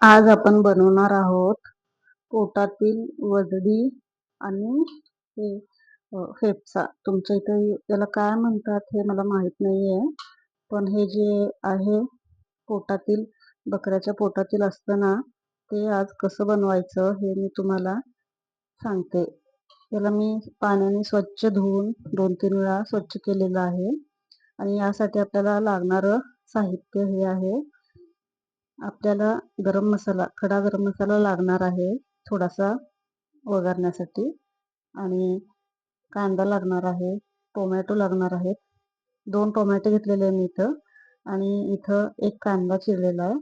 आज आपण बनवणार आहोत पोटातील वजडी आणि हे फेफसा. तुमच्या इथे याला काय म्हणतात हे मला माहित नाहीये, पण हे जे आहे पोटातील बकऱ्याच्या पोटातील असतं ना, ते आज कसं बनवायचं हे मी तुम्हाला सांगते. याला मी पाण्याने स्वच्छ धुवून 2-3 वेळा स्वच्छ केलेलं आहे आणि यासाठी आपल्याला लागणारं साहित्य हे आहे. आपल्याला गरम मसाला, खडा गरम मसाला लागणार आहे थोडासा वघारण्यासाठी, आणि कांदा लागणार आहे, टोमॅटो लागणार आहेत. 2 टोमॅटो घेतलेले आहे मी इथं, आणि इथं 1 कांदा चिरलेला आहे.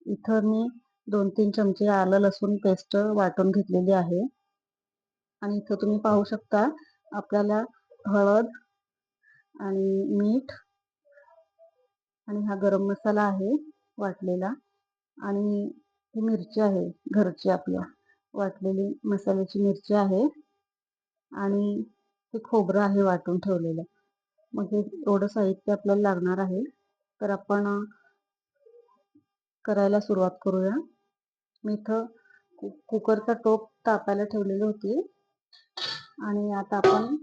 इथं मी 2-3 चमचे आलं लसूण पेस्ट वाटून घेतलेली आहे. आणि इथं तुम्ही पाहू शकता आपल्याला हळद आणि मीठ आणि हा गरम मसाला आहे वाटलेला, आणि ही मिरची आहे घरची आपल्या वाटलेली मसाल्याची मिरची आहे, आणि हे खोबरं आहे वाटून ठेवलेलं. मग हे एवढं साहित्य आपल्याला लागणार आहे. तर आपण करायला सुरुवात करूया. मी इथं कुकरचा टोप तापायला ठेवलेली होती, आणि आता आपण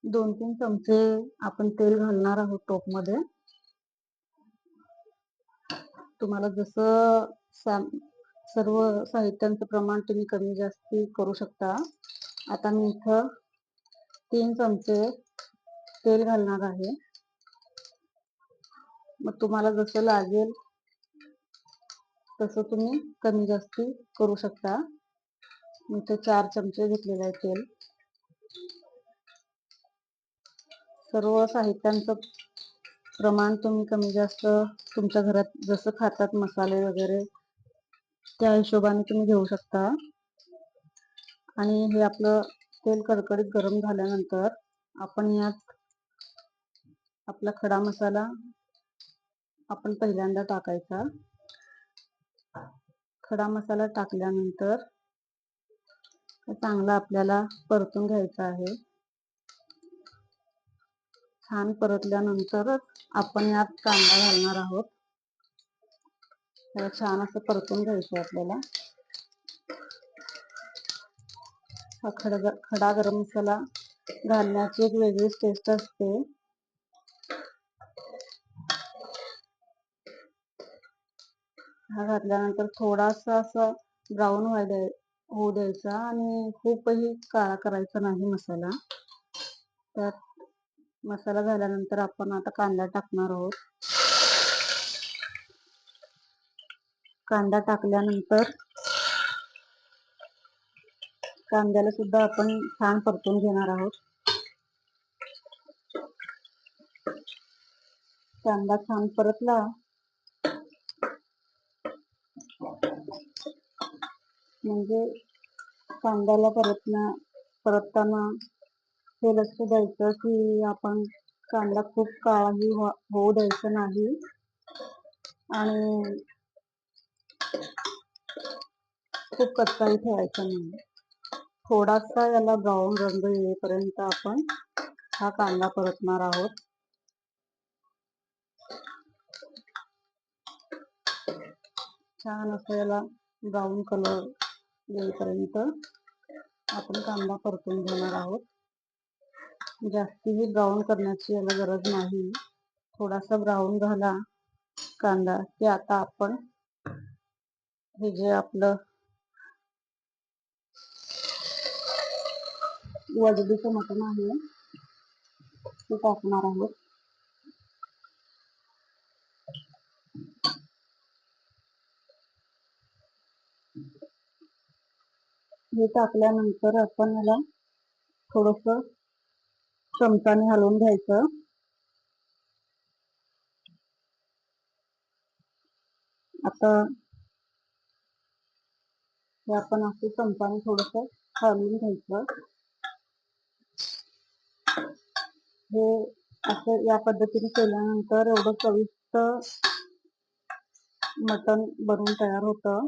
2-3 चमचे आपण तेल घालणार आहोत टोपमध्ये. तुम्हाला जसं सर्व साहित्यांचं प्रमाण तुम्ही कमी जास्ती करू शकता. आता मी इथं 3 चमचे तेल घालणार आहे. मग तुम्हाला जसं लागेल तसं तुम्ही कमी जास्ती करू शकता. मी इथं 4 चमचे घेतलेलं आहे तेल. सर्व साहित्यांचं प्रमाण तुम्ही कमी जास्त तुमच्या घरात जसं खातात मसाले वगैरे त्या हिशोबाने तुम्ही घेऊ शकता. आणि हे आपलं तेल कडकडीत गरम झाल्यानंतर आपण यात आपला खडा मसाला आपण पहिल्यांदा टाकायचा. खडा मसाला टाकल्यानंतर चांगला आपल्याला परतून घ्यायचा आहे. छान परतल्यानंतरच आपण यात कांदा घालणार आहोत. छान असं परतून घ्यायचं आपल्याला. हा खडा गरम मसाला घालण्याची एक वेगळीच टेस्ट असते. हा घातल्यानंतर थोडासा असा ब्राऊन होऊ द्यायचा, आणि खूपही काळा करायचा नाही मसाला. त्यात मसाला झाल्यानंतर आपण आता कांदा टाकणार आहोत. कांदा टाकल्यानंतर कांद्याला सुद्धा आपण छान परतून घेणार आहोत. कांदा छान परतला म्हणजे कांद्याला परतताना हे लक्ष द्यायचं की आपण कांदा खूप काळाही होऊ द्यायचं नाही, आणि खूप कच्चाही ठेवायचा नाही. थोडासा याला ब्राऊन रंग येईपर्यंत आपण हा कांदा परतणार आहोत. छान असं याला ब्राऊन कलर येईपर्यंत आपण कांदा परतून घेणार आहोत. जास्तीही ब्राऊन करण्याची याला गरज नाही. थोडासा ब्राऊन झाला कांदा की आता आपण हे जे आपलं वजडीचं मटण आहे ते टाकणार आहोत. हे टाकल्यानंतर आपण याला थोडंसं चमचाने हलवून घ्यायचं. आता हे आपण असं चमचाने थोडंसं हलवून घ्यायचं. हे असं या पद्धतीने केल्यानंतर एवढं चविष्ट मटण बनवून तयार होतं.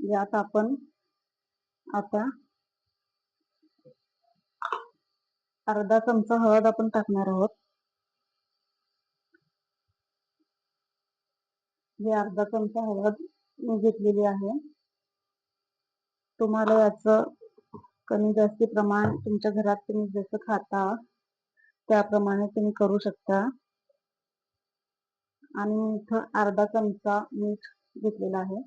यात आपण आता अर्धा चमचा हळद आपण टाकणार आहोत. हे अर्धा चमचा हळद मी घेतलेली आहे. तुम्हाला याचं कमी जास्ती प्रमाण तुमच्या घरात तुम्ही जसं खाता त्याप्रमाणे तुम्ही करू शकता. आणि मी इथं अर्धा चमचा मीठ घेतलेला आहे.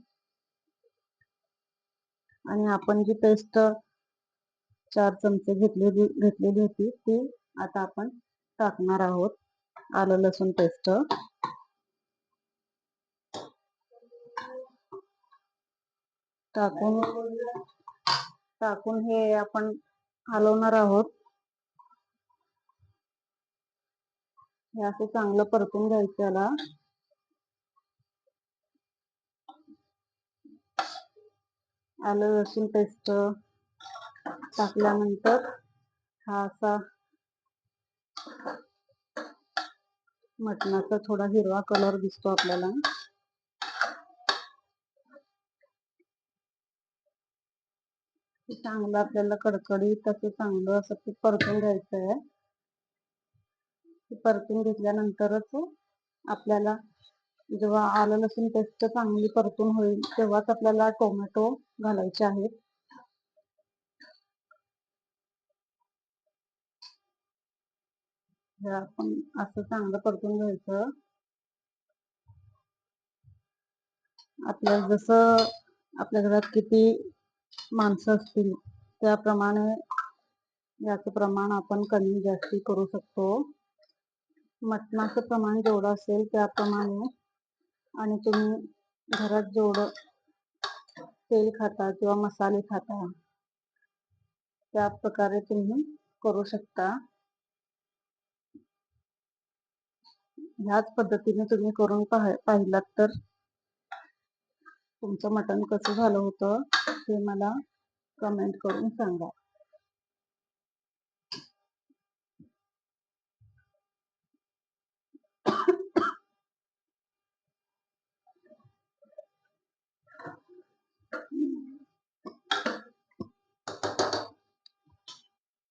आणि आपण जी पेस्ट 4 चमचे घेतलेली होती ती आता आपण टाकणार आहोत. आलं लसूण पेस्ट टाकून हे आपण हलवणार आहोत. हे असं चांगलं परतून घ्यायचं याला. आलं लसूण पेस्ट टाकल्यानंतर हा असा मटणाचा थोडा हिरवा कलर दिसतो आपल्याला. चांगलं आपल्याला कडकडीत असं चांगलं असं ते परतून घ्यायचं आहे. परतून घेतल्यानंतरच आपल्याला जेव्हा आलं लसूण पेस्ट चांगली परतून होईल तेव्हाच आपल्याला टोमॅटो घालायचे आहेत. हे आपण असं चांगलं परतून घ्यायचं. आपल्याला जसं आपल्या घरात किती माणसं असतील त्याप्रमाणे याचं प्रमाण आपण कमी जास्ती करू शकतो. मटणाचं प्रमाण जेवढं असेल त्याप्रमाणे आणि तुम्ही घरात जेवढं तेल खाता किंवा मसाले खाता त्या प्रकारे तुम्ही करू शकता. ह्याच पद्धतीने तुम्ही करून पाहिलात तर तुमचं मटण कसं झालं होतं ते मला कमेंट करून सांगा.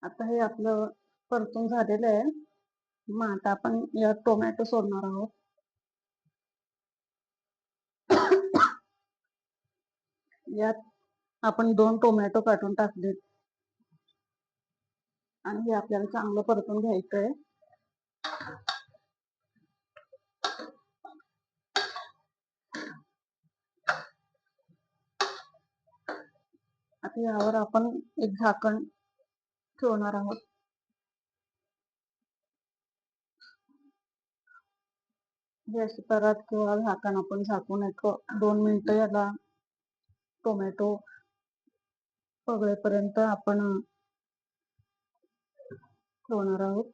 आता हे आपलं परतून झालेलं आहे. मग आता आपण यात टोमॅटो सोडणार आहोत. यात आपण 2 टोमॅटो काटून टाकलेत आणि हे आपल्याला चांगलं परतून घ्यायचंय. आता यावर आपण एक झाकण ठेवणार आहोत. गॅस परत किंवा झाकण आपण झाकून एक 2 मिनिटं याला टोमॅटो पगळेपर्यंत आपण ठेवणार आहोत.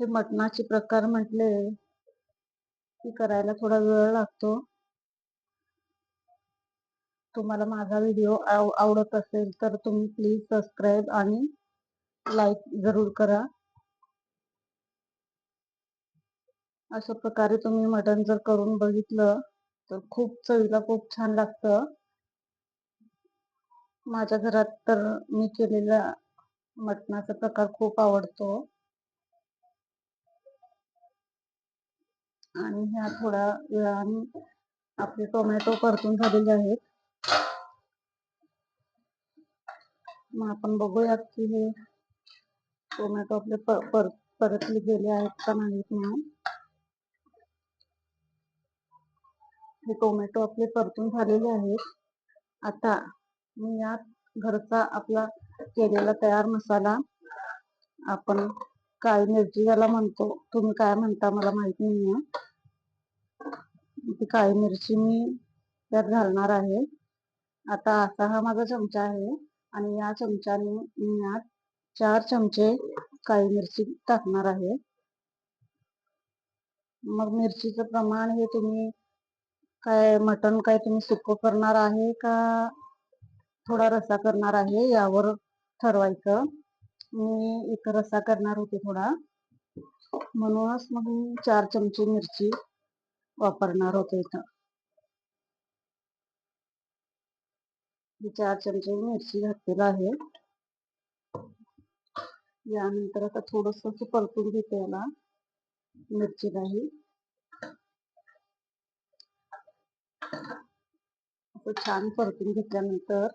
हे मटणाचे प्रकार म्हटले की करायला थोडा वेळ लागतो. तुम्हाला माझा व्हिडिओ आवडत असेल तर तुम्ही प्लीज सबस्क्राईब आणि लाईक जरूर करा. अशा प्रकारे तुम्ही मटण जर करून बघितलं तर खूप चवीला खूप छान लागतं. माझ्या घरात तर मी केलेला मटणाचा प्रकार खूप आवडतो. आणि ह्या थोड्या वेळाने आपले टोमॅटो परतून झालेले आहेत. मग आपण बघूयात की हे टोमॅटो आपले परतले गेले आहेत का नाहीत म्हणून. हे टोमॅटो आपले परतून झालेले आहेत. आता मी यात घरचा आपला केलेला तयार मसाला, आपण काळी मिरची ज्याला म्हणतो, तुम्ही काय म्हणता मला माहित नाहीये, ती काळी मिरची मी त्यात घालणार आहे. आता असा हा माझा चमचा आहे आणि या चमच्याने मी यात 4 चमचे काळी मिरची टाकणार आहे. मग मिरचीचं प्रमाण हे तुम्ही काय मटण काय तुम्ही सुक्क करणार आहे का थोडा रस्सा करणार आहे यावर ठरवायचं. मी इथं रस्सा करणार होते थोडा, म्हणूनच मग मी 4 चमचे मिरची वापरणार होते इथं. 4 चमचे मिरची घातलेलं आहे. यानंतर आता थोडस परतून घेते याला मिरचीलाही. छान परतून घेतल्यानंतर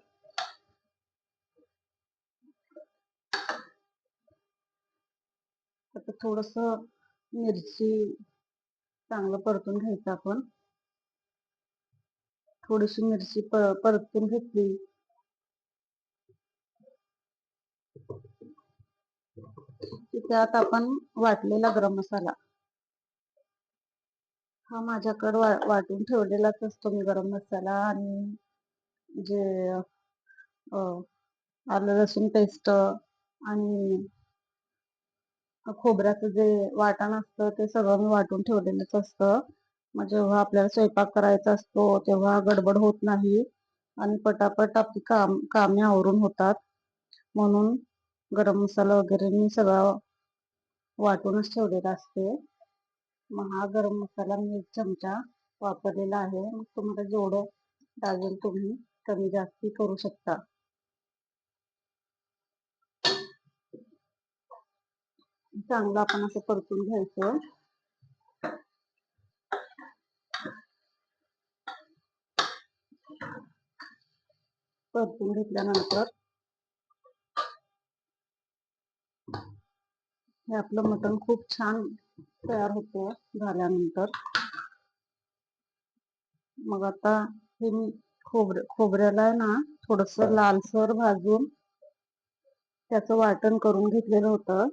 आता थोडस मिरची चांगलं परतून घ्यायचं आपण. थोडीशी मिरची परतून घेतली की त्यात आपण वाटलेला गरम मसाला, हा माझ्याकडे वाटून ठेवलेलाच असतो मी गरम मसाला, आणि जे आलं लसूण पेस्ट आणि खोबऱ्याचं जे वाटण असतं ते सगळं मी वाटून ठेवलेलंच असतं. मग जेव्हा आपल्याला स्वयंपाक करायचा असतो तेव्हा गडबड होत नाही आणि पटापट आपली कामे आवरून होतात. म्हणून गरम मसाला वगैरे मी सगळं वाटूनच ठेवलेला असते. मग हा गरम मसाला मी 1 चमचा वापरलेला आहे. मग तुम्हाला जेवढं लागेल तुम्ही कमी जास्ती करू शकता. चांगलं आपण असं परतून घ्यायचं. परतून घेतल्यानंतर हे आपलं मटण खूप छान तयार होतं झाल्यानंतर. मग आता हे मी खोबऱ्याला ना थोडस लालसर भाजून त्याचं वाटण करून घेतलेलं होतं.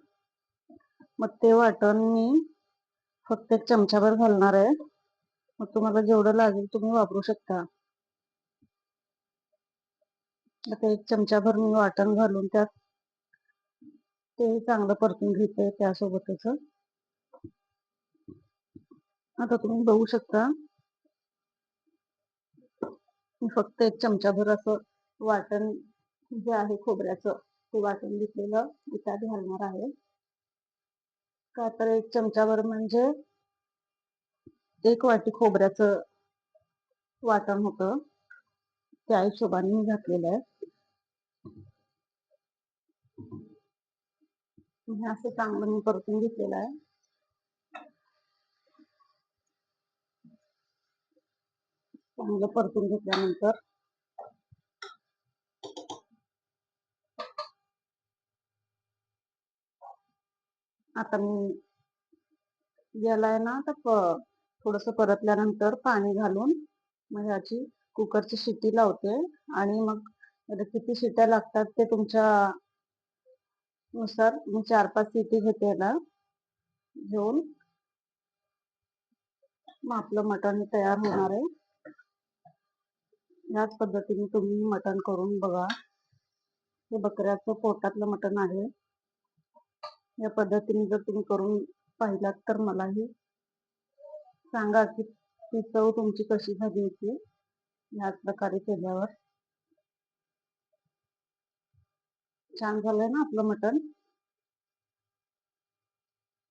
मग ते वाटण मी फक्त 1 चमचाभर घालणार आहे. मग तुम्हाला जेवढं लागेल तुम्ही वापरू शकता. आता 1 चमचाभर मी वाटण घालून त्यात ते चांगलं परतून घेते त्यासोबतच. आता तुम्ही बघू शकता मी फक्त 1 चमचाभर असं वाटण जे आहे खोबऱ्याचं ते वाटण घेतलेलं त्यात घालणार आहे. का तर 1 चमचाभर म्हणजे 1 वाटी खोबऱ्याचं वाटण होतं, त्या हिशोबाने मी घातलेलं आहे. हे असं चांगलं मी परतून घेतलेलं आहे. चांगलं परतून घेतल्यानंतर आता मी याला आहे ना आता थोडस परतल्यानंतर पाणी घालून मग ह्याची कुकरची शिट्टी लावते. आणि मग किती शिट्ट्या लागतात ते तुमच्या नुसार मी 4-5 शिट्टी घेते याला घेऊन. मग आपलं मटण तयार होणार आहे. याच पद्धतीने तुम्ही मटण करून बघा. हे बकऱ्याचं पोटातलं मटण आहे. या पद्धतीने जर तुम्ही करून पाहिलात तर मलाही सांगा की ती चव तुमची कशी झाली होती ह्याच प्रकारे केल्यावर. छान झालंय ना आपलं मटण.